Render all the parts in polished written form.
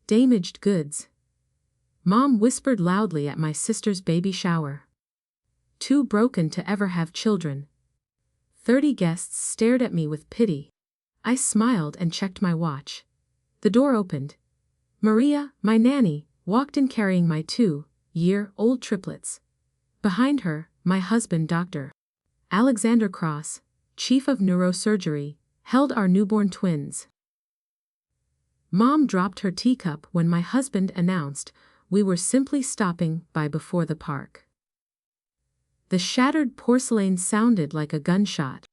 Damaged goods. Mom whispered loudly at my sister's baby shower. Too broken to ever have children. 30 guests stared at me with pity. I smiled and checked my watch. The door opened. Maria, my nanny, walked in carrying my 2-year-old triplets. Behind her, my husband Dr. Alexander Cross, chief of neurosurgery, held our newborn twins. Mom dropped her teacup when my husband announced we were simply stopping by before the park. The shattered porcelain sounded like a gunshot.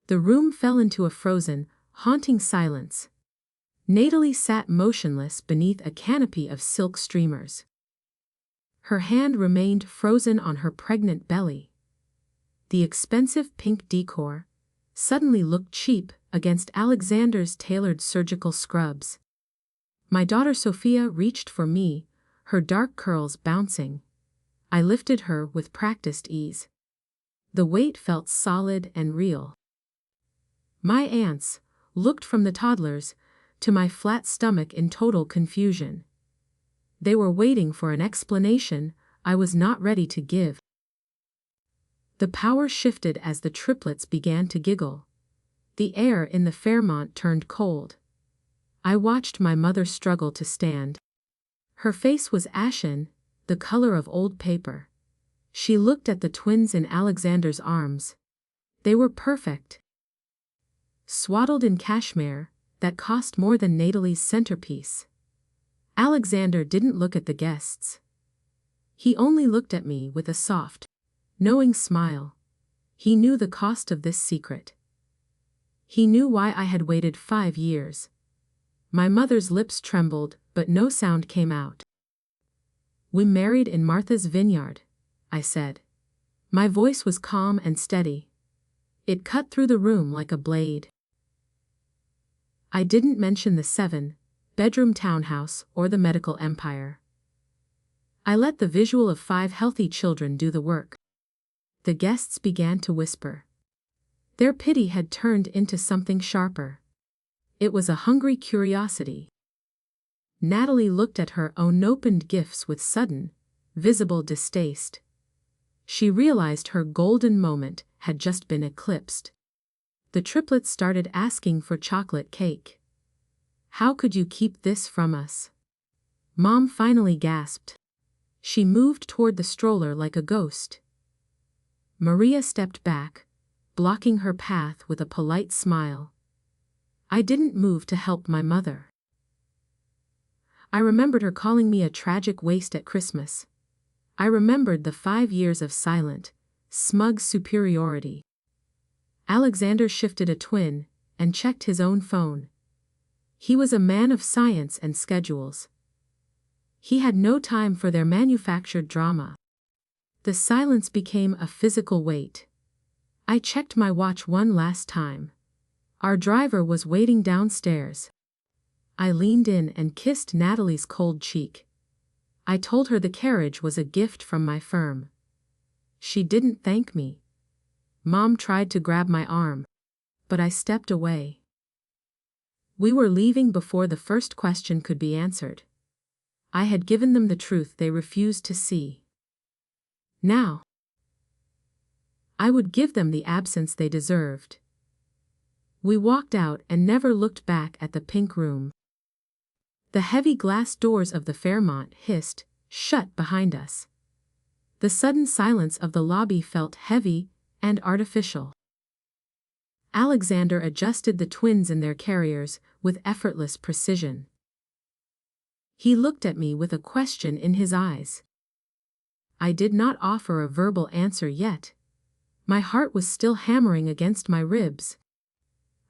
The room fell into a frozen, haunting silence. Natalie sat motionless beneath a canopy of silk streamers. Her hand remained frozen on her pregnant belly. The expensive pink decor suddenly looked cheap against Alexander's tailored surgical scrubs. My daughter Sophia reached for me, her dark curls bouncing. I lifted her with practiced ease. The weight felt solid and real. My aunts looked from the toddlers to my flat stomach in total confusion. They were waiting for an explanation I was not ready to give. The power shifted as the triplets began to giggle. The air in the Fairmont turned cold. I watched my mother struggle to stand. Her face was ashen, the color of old paper. She looked at the twins in Alexander's arms. They were perfect. Swaddled in cashmere, that cost more than Natalie's centerpiece. Alexander didn't look at the guests. He only looked at me with a soft, knowing smile. He knew the cost of this secret. He knew why I had waited 5 years. My mother's lips trembled, but no sound came out. "We married in Martha's vineyard," I said. My voice was calm and steady. It cut through the room like a blade. I didn't mention the 7-bedroom townhouse or the medical empire. I let the visual of 5 healthy children do the work. The guests began to whisper. Their pity had turned into something sharper. It was a hungry curiosity. Natalie looked at her unopened gifts with sudden, visible distaste. She realized her golden moment had just been eclipsed. The triplets started asking for chocolate cake. "How could you keep this from us?" Mom finally gasped. She moved toward the stroller like a ghost. Maria stepped back, blocking her path with a polite smile. I didn't move to help my mother. I remembered her calling me a tragic waste at Christmas. I remembered the 5 years of silent, smug superiority. Alexander shifted a twin and checked his own phone. He was a man of science and schedules. He had no time for their manufactured drama. The silence became a physical weight. I checked my watch one last time. Our driver was waiting downstairs. I leaned in and kissed Natalie's cold cheek. I told her the carriage was a gift from my firm. She didn't thank me. Mom tried to grab my arm, but I stepped away. We were leaving before the first question could be answered. I had given them the truth they refused to see. Now, I would give them the absence they deserved. We walked out and never looked back at the pink room. The heavy glass doors of the Fairmont hissed shut behind us. The sudden silence of the lobby felt heavy and artificial. Alexander adjusted the twins in their carriers with effortless precision. He looked at me with a question in his eyes. I did not offer a verbal answer yet. My heart was still hammering against my ribs.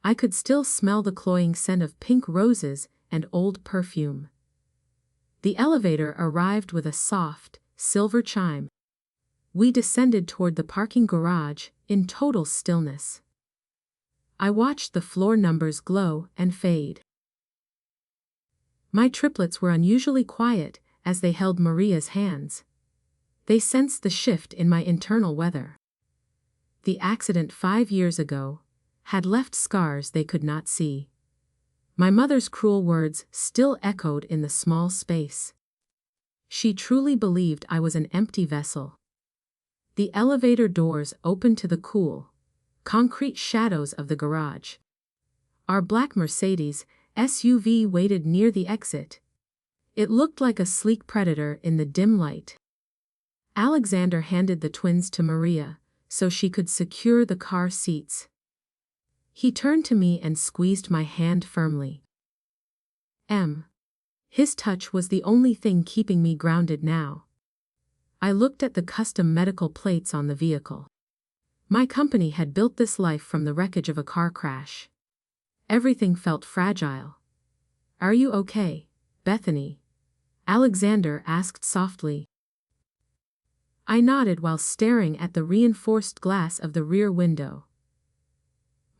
I could still smell the cloying scent of pink roses and old perfume. The elevator arrived with a soft, silver chime. We descended toward the parking garage in total stillness. I watched the floor numbers glow and fade. My triplets were unusually quiet as they held Maria's hands. They sensed the shift in my internal weather. The accident 5 years ago had left scars they could not see. My mother's cruel words still echoed in the small space. She truly believed I was an empty vessel. The elevator doors opened to the cool, concrete shadows of the garage. Our black Mercedes SUV waited near the exit. It looked like a sleek predator in the dim light. Alexander handed the twins to Maria so she could secure the car seats. He turned to me and squeezed my hand firmly. His touch was the only thing keeping me grounded now. I looked at the custom medical plates on the vehicle. My company had built this life from the wreckage of a car crash. Everything felt fragile. "Are you okay, Bethany?" Alexander asked softly. I nodded while staring at the reinforced glass of the rear window.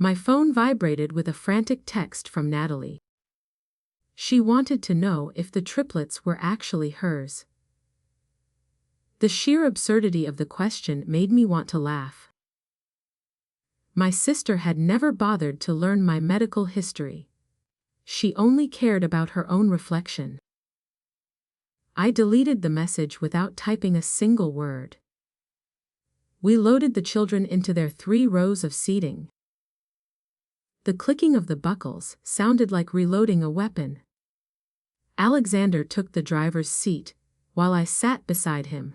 My phone vibrated with a frantic text from Natalie. She wanted to know if the triplets were actually hers. The sheer absurdity of the question made me want to laugh. My sister had never bothered to learn my medical history. She only cared about her own reflection. I deleted the message without typing a single word. We loaded the children into their 3 rows of seating. The clicking of the buckles sounded like reloading a weapon. Alexander took the driver's seat, while I sat beside him.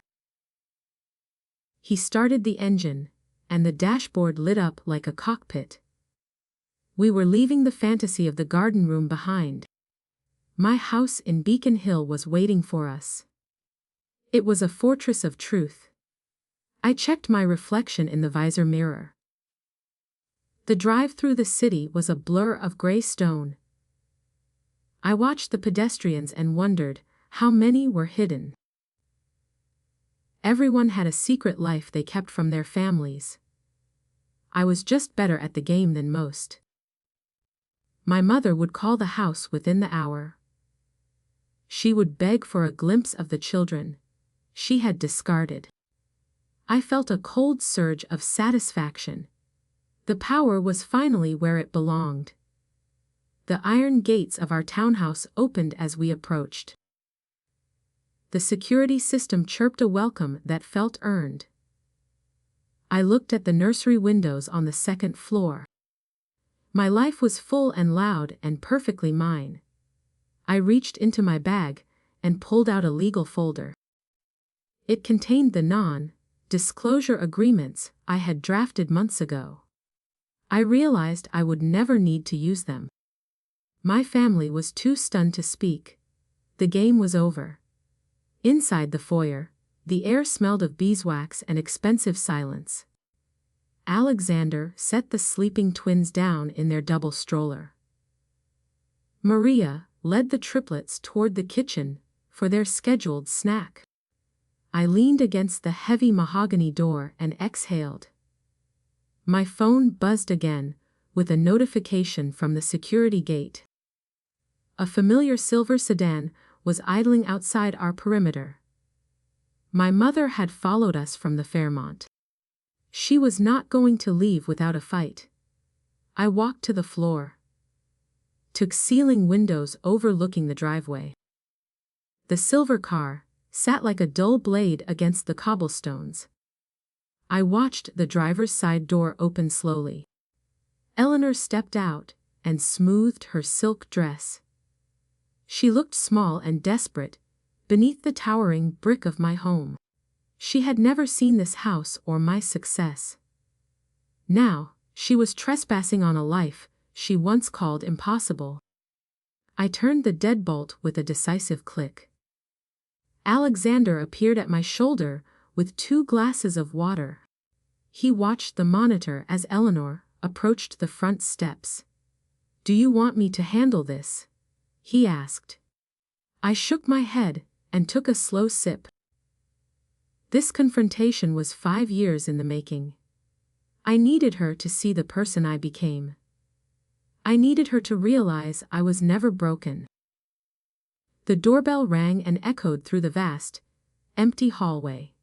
He started the engine, and the dashboard lit up like a cockpit. We were leaving the fantasy of the garden room behind. My house in Beacon Hill was waiting for us. It was a fortress of truth. I checked my reflection in the visor mirror. The drive through the city was a blur of gray stone. I watched the pedestrians and wondered how many were hidden. Everyone had a secret life they kept from their families. I was just better at the game than most. My mother would call the house within the hour. She would beg for a glimpse of the children she had discarded. I felt a cold surge of satisfaction. The power was finally where it belonged. The iron gates of our townhouse opened as we approached. The security system chirped a welcome that felt earned. I looked at the nursery windows on the 2nd floor. My life was full and loud and perfectly mine. I reached into my bag and pulled out a legal folder. It contained the non-disclosure agreements I had drafted months ago. I realized I would never need to use them. My family was too stunned to speak. The game was over. Inside the foyer, the air smelled of beeswax and expensive silence. Alexander set the sleeping twins down in their double stroller. Maria led the triplets toward the kitchen for their scheduled snack. I leaned against the heavy mahogany door and exhaled. My phone buzzed again, with a notification from the security gate. A familiar silver sedan was idling outside our perimeter. My mother had followed us from the Fairmont. She was not going to leave without a fight. I walked to the floor. Took ceiling windows overlooking the driveway. The silver car sat like a dull blade against the cobblestones. I watched the driver's side door open slowly. Eleanor stepped out and smoothed her silk dress. She looked small and desperate beneath the towering brick of my home. She had never seen this house or my success. Now, she was trespassing on a life she once called impossible. I turned the deadbolt with a decisive click. Alexander appeared at my shoulder with 2 glasses of water. He watched the monitor as Eleanor approached the front steps. "Do you want me to handle this?" he asked. I shook my head and took a slow sip. This confrontation was 5 years in the making. I needed her to see the person I became. I needed her to realize I was never broken. The doorbell rang and echoed through the vast, empty hallway.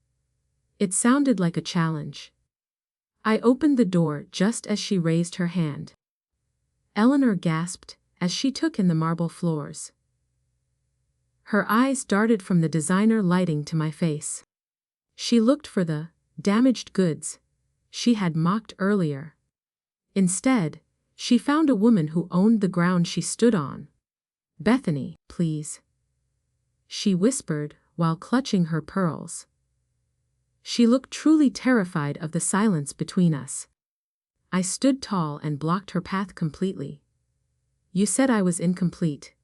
It sounded like a challenge. I opened the door just as she raised her hand. Eleanor gasped as she took in the marble floors. Her eyes darted from the designer lighting to my face. She looked for the damaged goods she had mocked earlier. Instead, she found a woman who owned the ground she stood on. "Bethany, please," she whispered while clutching her pearls. She looked truly terrified of the silence between us. I stood tall and blocked her path completely. "You said I was incomplete,"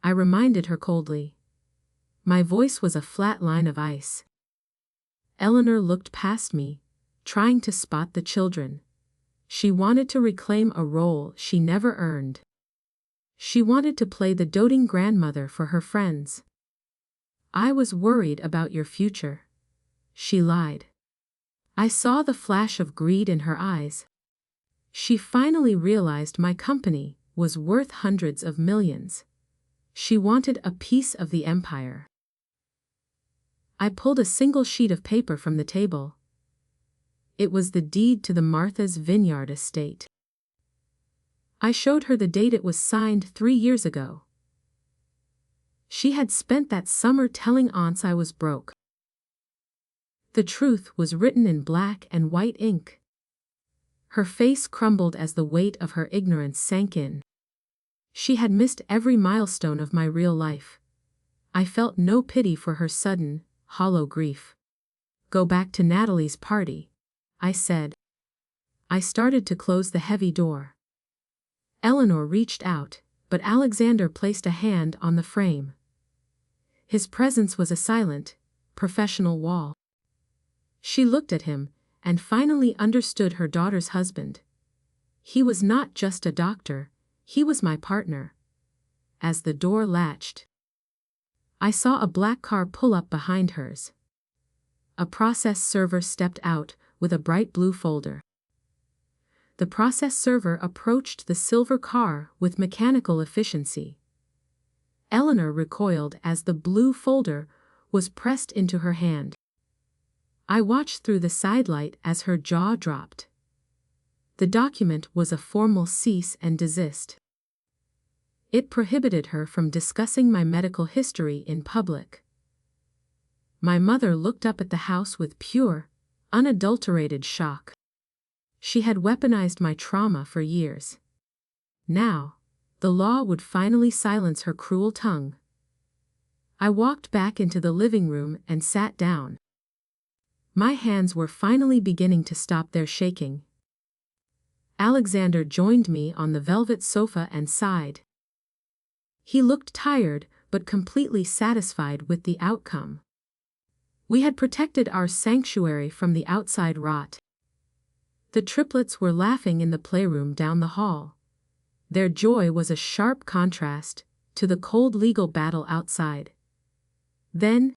I reminded her coldly. My voice was a flat line of ice. Eleanor looked past me, trying to spot the children. She wanted to reclaim a role she never earned. She wanted to play the doting grandmother for her friends. "I was worried about your future," she lied. I saw the flash of greed in her eyes. She finally realized my company was worth hundreds of millions. She wanted a piece of the empire. I pulled a single sheet of paper from the table. It was the deed to the Martha's Vineyard estate. I showed her the date it was signed 3 years ago. She had spent that summer telling aunts I was broke. The truth was written in black and white ink. Her face crumbled as the weight of her ignorance sank in. She had missed every milestone of my real life. I felt no pity for her sudden, hollow grief. "Go back to Natalie's party," I said. I started to close the heavy door. Eleanor reached out, but Alexander placed a hand on the frame. His presence was a silent, professional wall. She looked at him, and finally understood her daughter's husband. He was not just a doctor, he was my partner. As the door latched, I saw a black car pull up behind hers. A process server stepped out with a bright blue folder. The process server approached the silver car with mechanical efficiency. Eleanor recoiled as the blue folder was pressed into her hand. I watched through the sidelight as her jaw dropped. The document was a formal cease and desist. It prohibited her from discussing my medical history in public. My mother looked up at the house with pure, unadulterated shock. She had weaponized my trauma for years. Now, the law would finally silence her cruel tongue. I walked back into the living room and sat down. My hands were finally beginning to stop their shaking. Alexander joined me on the velvet sofa and sighed. He looked tired but completely satisfied with the outcome. We had protected our sanctuary from the outside rot. The triplets were laughing in the playroom down the hall. Their joy was a sharp contrast to the cold legal battle outside. Then,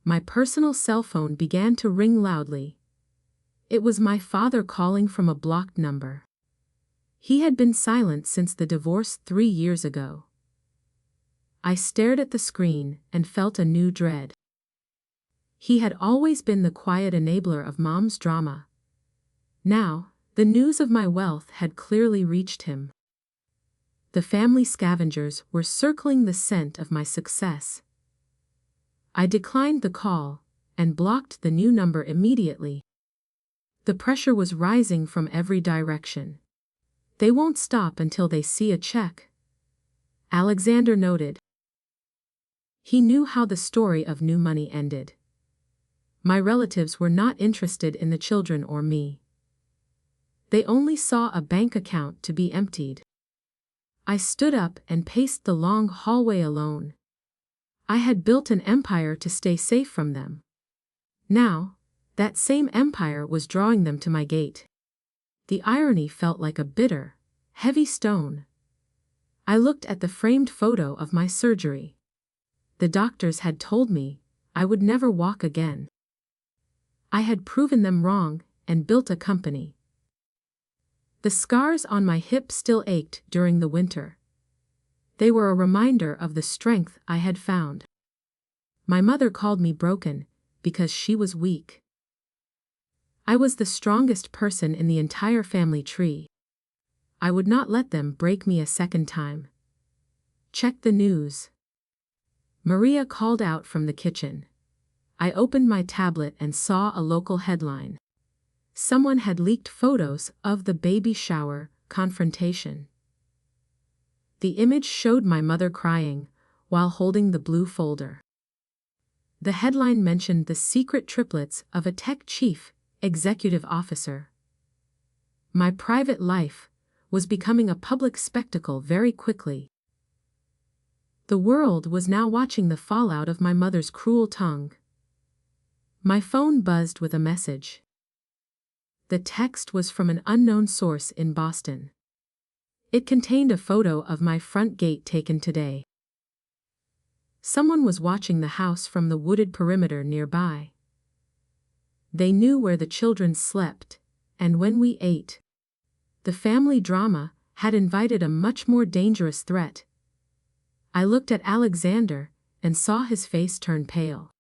my personal cell phone began to ring loudly. It was my father calling from a blocked number. He had been silent since the divorce 3 years ago. I stared at the screen and felt a new dread. He had always been the quiet enabler of Mom's drama. Now, the news of my wealth had clearly reached him. The family scavengers were circling the scent of my success. I declined the call and blocked the new number immediately. The pressure was rising from every direction. "They won't stop until they see a check," Alexander noted. He knew how the story of new money ended. My relatives were not interested in the children or me. They only saw a bank account to be emptied. I stood up and paced the long hallway alone. I had built an empire to stay safe from them. Now, that same empire was drawing them to my gate. The irony felt like a bitter, heavy stone. I looked at the framed photo of my surgery. The doctors had told me I would never walk again. I had proven them wrong and built a company. The scars on my hip still ached during the winter. They were a reminder of the strength I had found. My mother called me broken because she was weak. I was the strongest person in the entire family tree. I would not let them break me a second time. Check the news. Maria called out from the kitchen. I opened my tablet and saw a local headline. Someone had leaked photos of the baby shower confrontation. The image showed my mother crying while holding the blue folder. The headline mentioned the secret triplets of a tech chief executive officer. My private life was becoming a public spectacle very quickly. The world was now watching the fallout of my mother's cruel tongue. My phone buzzed with a message. The text was from an unknown source in Boston. It contained a photo of my front gate taken today. Someone was watching the house from the wooded perimeter nearby. They knew where the children slept, and when we ate. The family drama had invited a much more dangerous threat. I looked at Alexander and saw his face turn pale.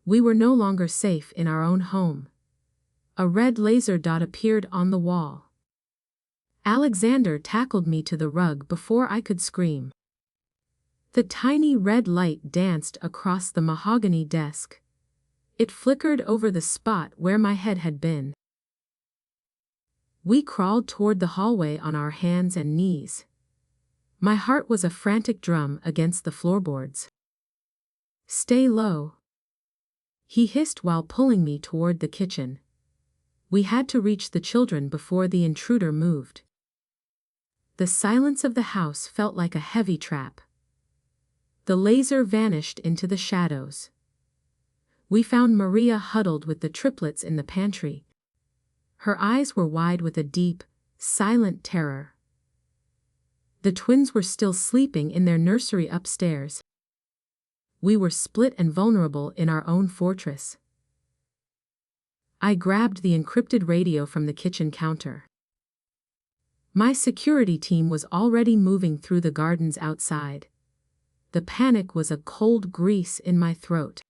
We were no longer safe in our own home. A red laser dot appeared on the wall. Alexander tackled me to the rug before I could scream. The tiny red light danced across the mahogany desk. It flickered over the spot where my head had been. We crawled toward the hallway on our hands and knees. My heart was a frantic drum against the floorboards. Stay low, he hissed while pulling me toward the kitchen. We had to reach the children before the intruder moved. The silence of the house felt like a heavy trap. The laser vanished into the shadows. We found Maria huddled with the triplets in the pantry. Her eyes were wide with a deep, silent terror. The twins were still sleeping in their nursery upstairs. We were split and vulnerable in our own fortress. I grabbed the encrypted radio from the kitchen counter. My security team was already moving through the gardens outside. The panic was a cold grease in my throat.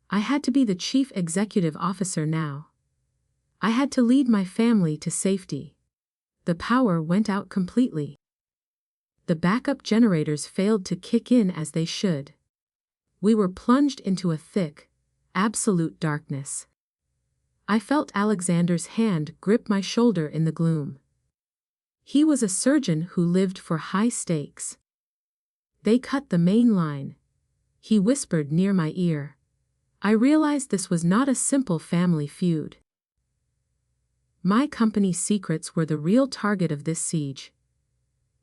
I had to be the chief executive officer now. I had to lead my family to safety. The power went out completely. The backup generators failed to kick in as they should. We were plunged into a thick, absolute darkness. I felt Alexander's hand grip my shoulder in the gloom. He was a surgeon who lived for high stakes. They cut the main line, he whispered near my ear. I realized this was not a simple family feud. My company's secrets were the real target of this siege.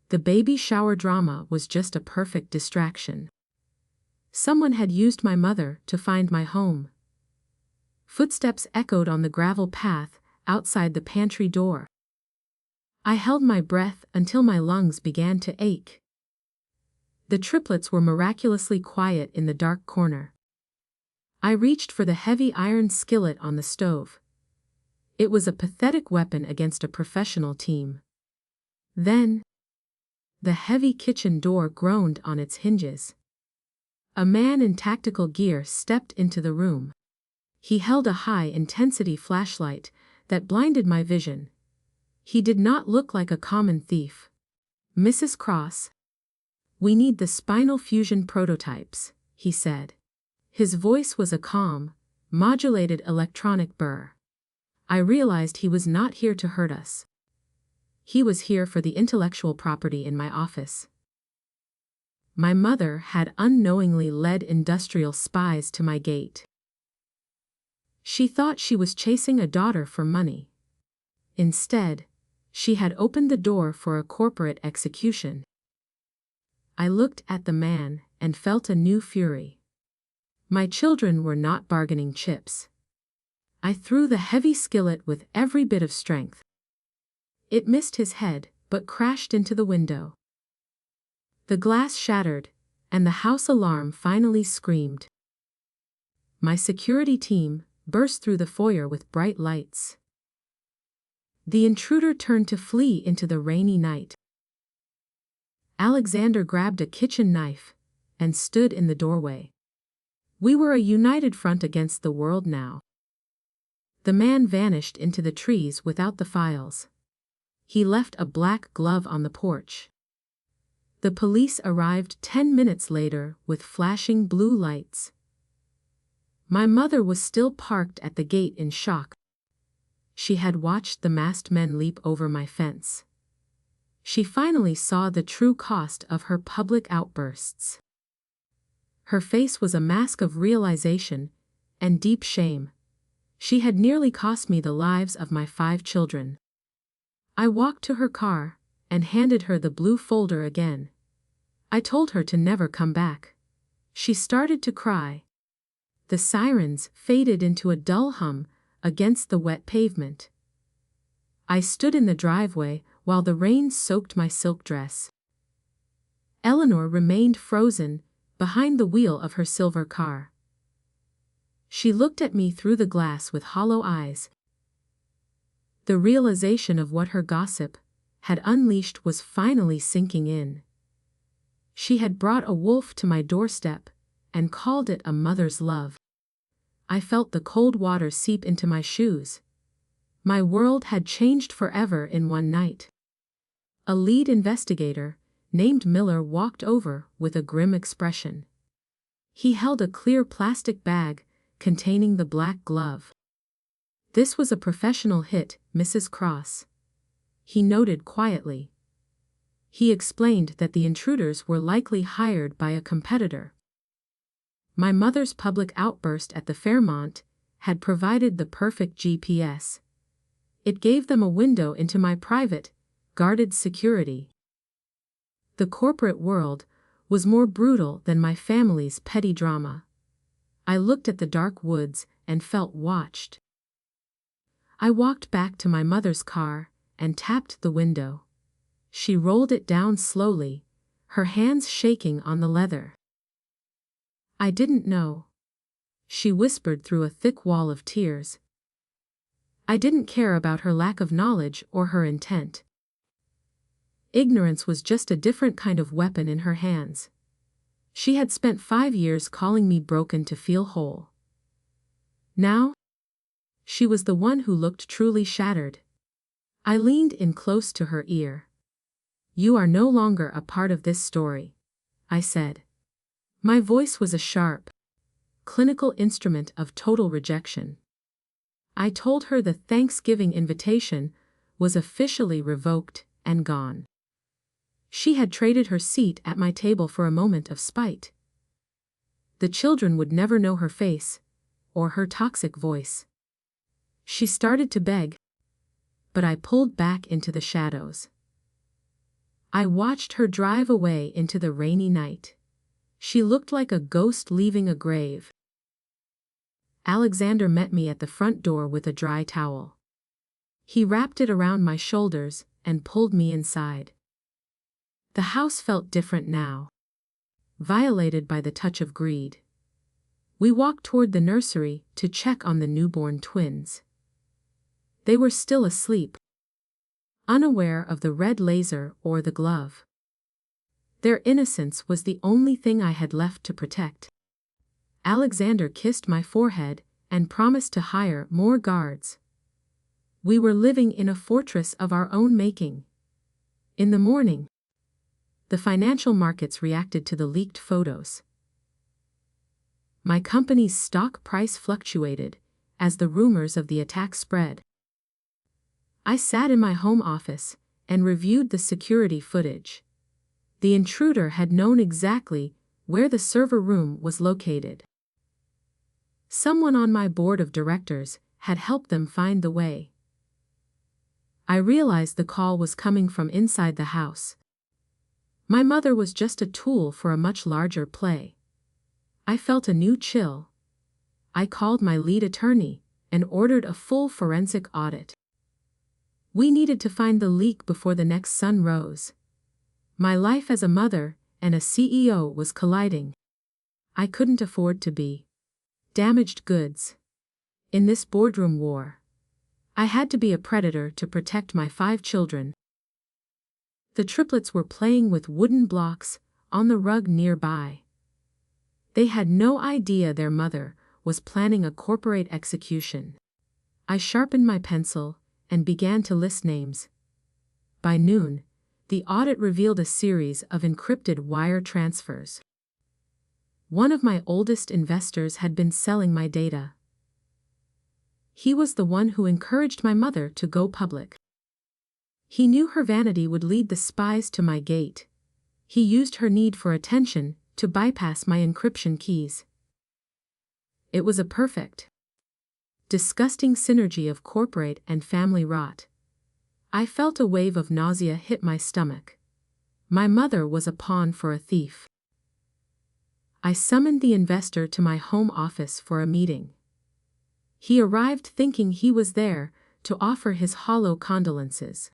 The baby shower drama was just a perfect distraction. Someone had used my mother to find my home. Footsteps echoed on the gravel path outside the pantry door. I held my breath until my lungs began to ache. The triplets were miraculously quiet in the dark corner. I reached for the heavy iron skillet on the stove. It was a pathetic weapon against a professional team. Then, the heavy kitchen door groaned on its hinges. A man in tactical gear stepped into the room. He held a high-intensity flashlight that blinded my vision. He did not look like a common thief. "Mrs. Cross, we need the spinal fusion prototypes," he said. His voice was a calm, modulated electronic burr. I realized he was not here to hurt us. He was here for the intellectual property in my office. My mother had unknowingly led industrial spies to my gate. She thought she was chasing a daughter for money. Instead, she had opened the door for a corporate execution. I looked at the man and felt a new fury. My children were not bargaining chips. I threw the heavy skillet with every bit of strength. It missed his head, but crashed into the window. The glass shattered, and the house alarm finally screamed. My security team burst through the foyer with bright lights. The intruder turned to flee into the rainy night. Alexander grabbed a kitchen knife and stood in the doorway. We were a united front against the world now. The man vanished into the trees without the files. he left a black glove on the porch. The police arrived 10 minutes later with flashing blue lights. My mother was still parked at the gate in shock. She had watched the masked men leap over my fence. She finally saw the true cost of her public outbursts. Her face was a mask of realization and deep shame. She had nearly cost me the lives of my 5 children. I walked to her car and handed her the blue folder again. I told her to never come back. She started to cry. The sirens faded into a dull hum against the wet pavement. I stood in the driveway while the rain soaked my silk dress. Eleanor remained frozen behind the wheel of her silver car. She looked at me through the glass with hollow eyes. The realization of what her gossip had unleashed was finally sinking in. She had brought a wolf to my doorstep and called it a mother's love. I felt the cold water seep into my shoes. My world had changed forever in one night. A lead investigator, named Miller, walked over with a grim expression. He held a clear plastic bag containing the black glove. "This was a professional hit, Mrs. Cross," he noted quietly. He explained that the intruders were likely hired by a competitor. My mother's public outburst at the Fairmont had provided the perfect GPS. It gave them a window into my private, guarded security. The corporate world was more brutal than my family's petty drama. I looked at the dark woods and felt watched. I walked back to my mother's car and tapped the window. She rolled it down slowly, her hands shaking on the leather. "I didn't know," she whispered through a thick wall of tears. I didn't care about her lack of knowledge or her intent. Ignorance was just a different kind of weapon in her hands. She had spent 5 years calling me broken to feel whole. Now, she was the one who looked truly shattered. I leaned in close to her ear. "You are no longer a part of this story," I said. My voice was a sharp, clinical instrument of total rejection. I told her the Thanksgiving invitation was officially revoked and gone. She had traded her seat at my table for a moment of spite. The children would never know her face or her toxic voice. She started to beg, but I pulled back into the shadows. I watched her drive away into the rainy night. She looked like a ghost leaving a grave. Alexander met me at the front door with a dry towel. He wrapped it around my shoulders and pulled me inside. The house felt different now, violated by the touch of greed. We walked toward the nursery to check on the newborn twins. They were still asleep, unaware of the red laser or the glove. Their innocence was the only thing I had left to protect. Alexander kissed my forehead and promised to hire more guards. We were living in a fortress of our own making. In the morning, the financial markets reacted to the leaked photos. My company's stock price fluctuated as the rumors of the attack spread. I sat in my home office and reviewed the security footage. The intruder had known exactly where the server room was located. Someone on my board of directors had helped them find the way. I realized the call was coming from inside the house. My mother was just a tool for a much larger play. I felt a new chill. I called my lead attorney and ordered a full forensic audit. We needed to find the leak before the next sun rose. My life as a mother and a CEO was colliding. I couldn't afford to be damaged goods in this boardroom war. I had to be a predator to protect my 5 children. The triplets were playing with wooden blocks on the rug nearby. They had no idea their mother was planning a corporate execution. I sharpened my pencil and began to list names. By noon, the audit revealed a series of encrypted wire transfers. One of my oldest investors had been selling my data. He was the one who encouraged my mother to go public. He knew her vanity would lead the spies to my gate. He used her need for attention to bypass my encryption keys. It was a perfect, disgusting synergy of corporate and family rot. I felt a wave of nausea hit my stomach. My mother was a pawn for a thief. I summoned the investor to my home office for a meeting. He arrived thinking he was there to offer his hollow condolences.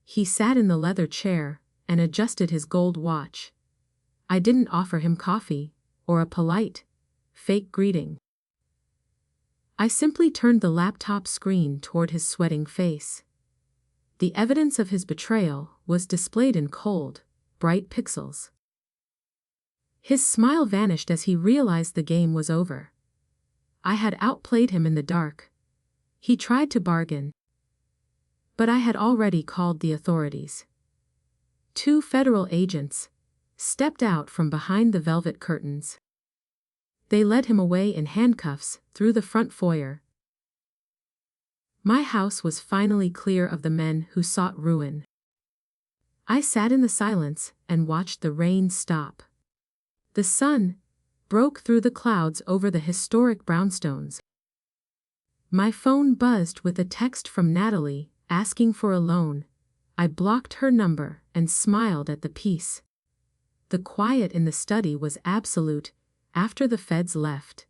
He sat in the leather chair and adjusted his gold watch. I didn't offer him coffee or a polite, fake greeting. I simply turned the laptop screen toward his sweating face. The evidence of his betrayal was displayed in cold, bright pixels. His smile vanished as he realized the game was over. I had outplayed him in the dark. He tried to bargain, but I had already called the authorities. 2 federal agents stepped out from behind the velvet curtains. They led him away in handcuffs through the front foyer. My house was finally clear of the men who sought ruin. I sat in the silence and watched the rain stop. The sun broke through the clouds over the historic brownstones. My phone buzzed with a text from Natalie asking for a loan. I blocked her number and smiled at the peace. The quiet in the study was absolute after the feds left.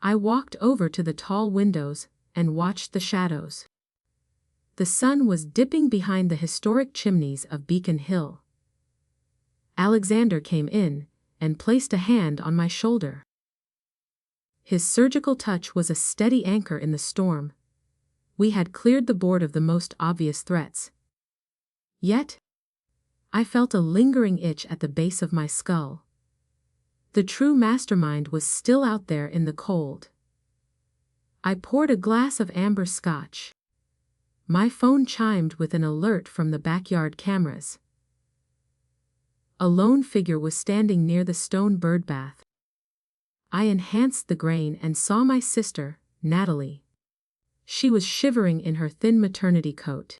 I walked over to the tall windows and watched the shadows. The sun was dipping behind the historic chimneys of Beacon Hill. Alexander came in and placed a hand on my shoulder. His surgical touch was a steady anchor in the storm. We had cleared the board of the most obvious threats. Yet, I felt a lingering itch at the base of my skull. The true mastermind was still out there in the cold. I poured a glass of amber scotch. My phone chimed with an alert from the backyard cameras. A lone figure was standing near the stone birdbath. I enhanced the grain and saw my sister, Natalie. She was shivering in her thin maternity coat.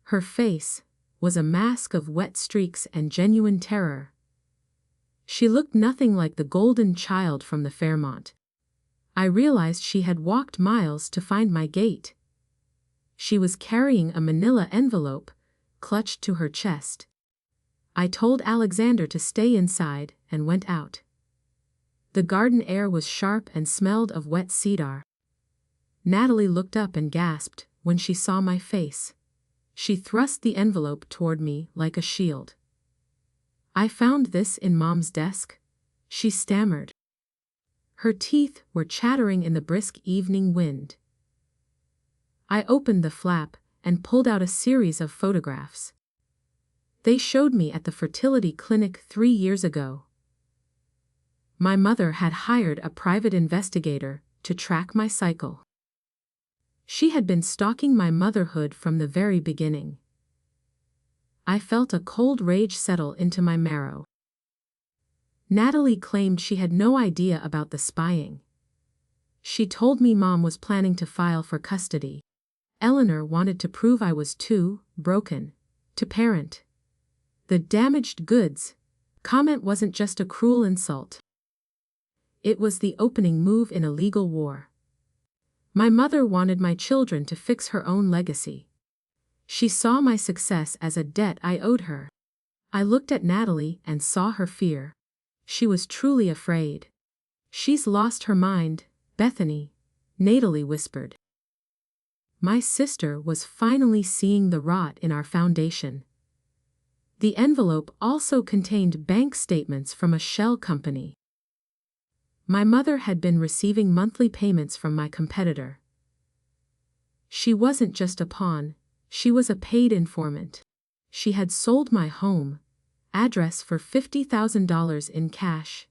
Her face was a mask of wet streaks and genuine terror. She looked nothing like the golden child from the Fairmont. I realized she had walked miles to find my gate. She was carrying a manila envelope, clutched to her chest. I told Alexander to stay inside and went out. The garden air was sharp and smelled of wet cedar. Natalie looked up and gasped when she saw my face. She thrust the envelope toward me like a shield. "I found this in Mom's desk," she stammered. Her teeth were chattering in the brisk evening wind. I opened the flap and pulled out a series of photographs. They showed me at the fertility clinic 3 years ago. My mother had hired a private investigator to track my cycle. She had been stalking my motherhood from the very beginning. I felt a cold rage settle into my marrow. Natalie claimed she had no idea about the spying. She told me Mom was planning to file for custody. Eleanor wanted to prove I was too broken to parent. The damaged goods comment wasn't just a cruel insult. It was the opening move in a legal war. My mother wanted my children to fix her own legacy. She saw my success as a debt I owed her. I looked at Natalie and saw her fear. She was truly afraid. "She's lost her mind, Bethany," Natalie whispered. My sister was finally seeing the rot in our foundation. The envelope also contained bank statements from a shell company. My mother had been receiving monthly payments from my competitor. She wasn't just a pawn, she was a paid informant. She had sold my home address for $50,000 in cash.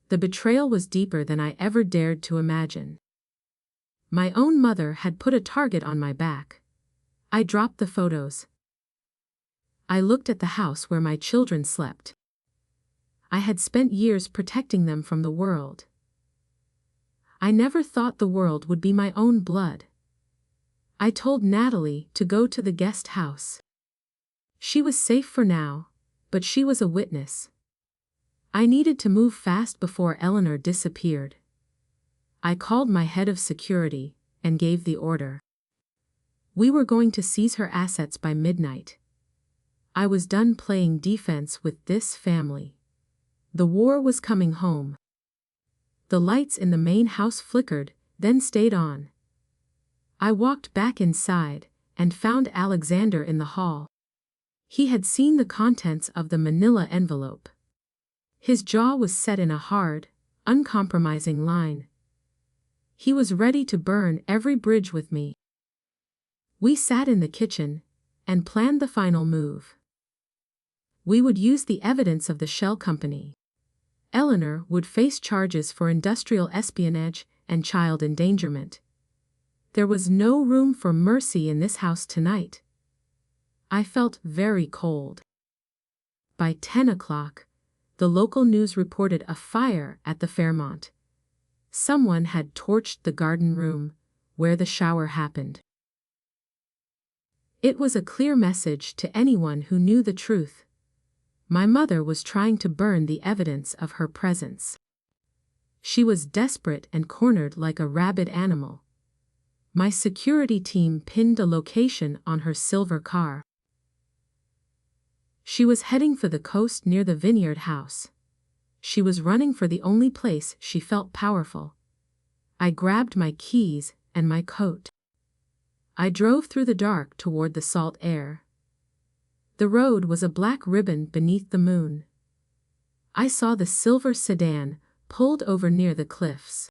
The betrayal was deeper than I ever dared to imagine. My own mother had put a target on my back. I dropped the photos. I looked at the house where my children slept. I had spent years protecting them from the world. I never thought the world would be my own blood. I told Natalie to go to the guest house. She was safe for now, but she was a witness. I needed to move fast before Eleanor disappeared. I called my head of security and gave the order. We were going to seize her assets by midnight. I was done playing defense with this family. The war was coming home. The lights in the main house flickered, then stayed on. I walked back inside and found Alexander in the hall. He had seen the contents of the manila envelope. His jaw was set in a hard, uncompromising line. He was ready to burn every bridge with me. We sat in the kitchen and planned the final move. We would use the evidence of the shell company. Eleanor would face charges for industrial espionage and child endangerment. There was no room for mercy in this house tonight. I felt very cold. By 10 o'clock, the local news reported a fire at the Fairmont. Someone had torched the garden room, where the shower happened. It was a clear message to anyone who knew the truth. My mother was trying to burn the evidence of her presence. She was desperate and cornered like a rabid animal. My security team pinned a location on her silver car. She was heading for the coast near the Vineyard House. She was running for the only place she felt powerful. I grabbed my keys and my coat. I drove through the dark toward the salt air. The road was a black ribbon beneath the moon. I saw the silver sedan pulled over near the cliffs.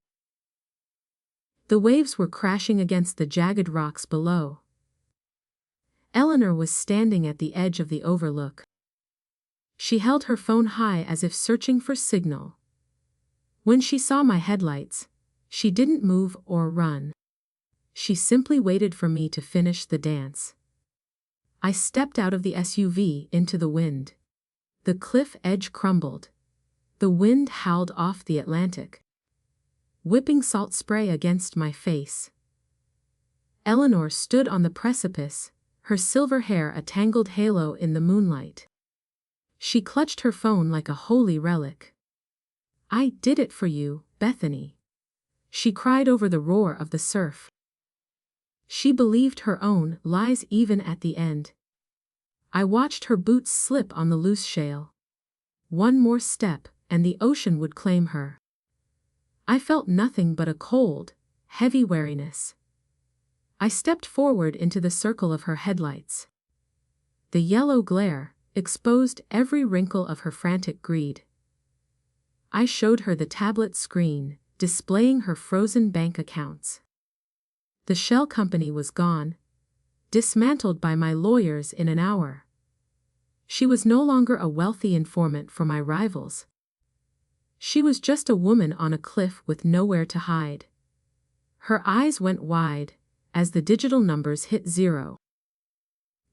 The waves were crashing against the jagged rocks below. Eleanor was standing at the edge of the overlook. She held her phone high as if searching for signal. When she saw my headlights, she didn't move or run. She simply waited for me to finish the dance. I stepped out of the SUV into the wind. The cliff edge crumbled. The wind howled off the Atlantic, whipping salt spray against my face. Eleanor stood on the precipice, her silver hair a tangled halo in the moonlight. She clutched her phone like a holy relic. "I did it for you, Bethany," she cried over the roar of the surf. She believed her own lies even at the end. I watched her boots slip on the loose shale. One more step, and the ocean would claim her. I felt nothing but a cold, heavy weariness. I stepped forward into the circle of her headlights. The yellow glare exposed every wrinkle of her frantic greed. I showed her the tablet screen, displaying her frozen bank accounts. The shell company was gone, dismantled by my lawyers in an hour. She was no longer a wealthy informant for my rivals. She was just a woman on a cliff with nowhere to hide. Her eyes went wide as the digital numbers hit zero.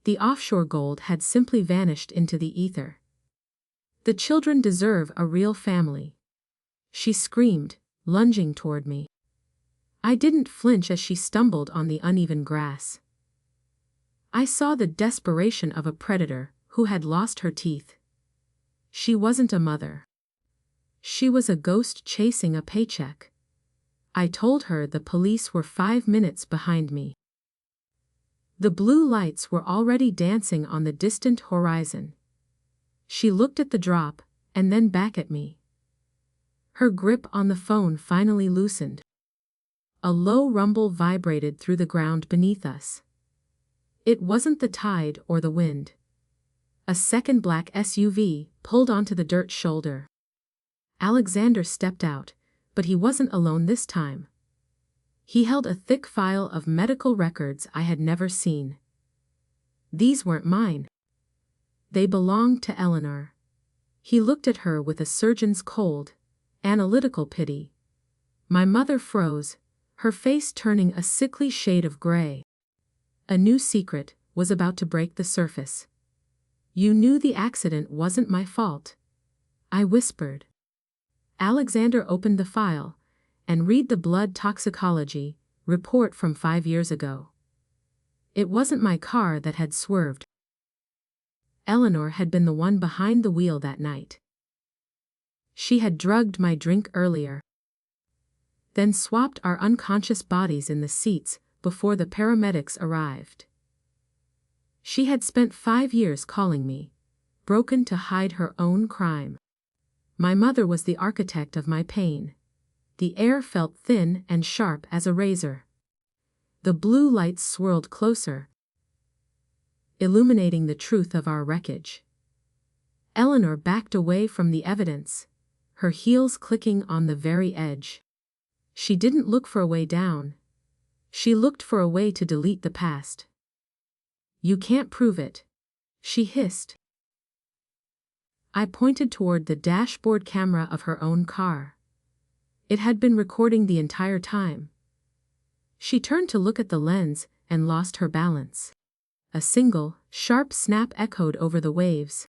The offshore gold had simply vanished into the ether. "The children deserve a real family," she screamed, lunging toward me. I didn't flinch as she stumbled on the uneven grass. I saw the desperation of a predator who had lost her teeth. She wasn't a mother. She was a ghost chasing a paycheck. I told her the police were 5 minutes behind me. The blue lights were already dancing on the distant horizon. She looked at the drop, and then back at me. Her grip on the phone finally loosened. A low rumble vibrated through the ground beneath us. It wasn't the tide or the wind. A second black SUV pulled onto the dirt shoulder. Alexander stepped out, but he wasn't alone this time. He held a thick file of medical records I had never seen. These weren't mine. They belonged to Eleanor. He looked at her with a surgeon's cold, analytical pity. My mother froze, her face turning a sickly shade of gray. A new secret was about to break the surface. You knew the accident wasn't my fault, I whispered. Alexander opened the file and read the blood toxicology report from 5 years ago. It wasn't my car that had swerved. Eleanor had been the one behind the wheel that night. She had drugged my drink earlier, then swapped our unconscious bodies in the seats before the paramedics arrived. She had spent 5 years calling me broken to hide her own crime. My mother was the architect of my pain. The air felt thin and sharp as a razor. The blue lights swirled closer, illuminating the truth of our wreckage. Eleanor backed away from the evidence, her heels clicking on the very edge. She didn't look for a way down. She looked for a way to delete the past. You can't prove it, she hissed. I pointed toward the dashboard camera of her own car. It had been recording the entire time. She turned to look at the lens and lost her balance. A single, sharp snap echoed over the waves.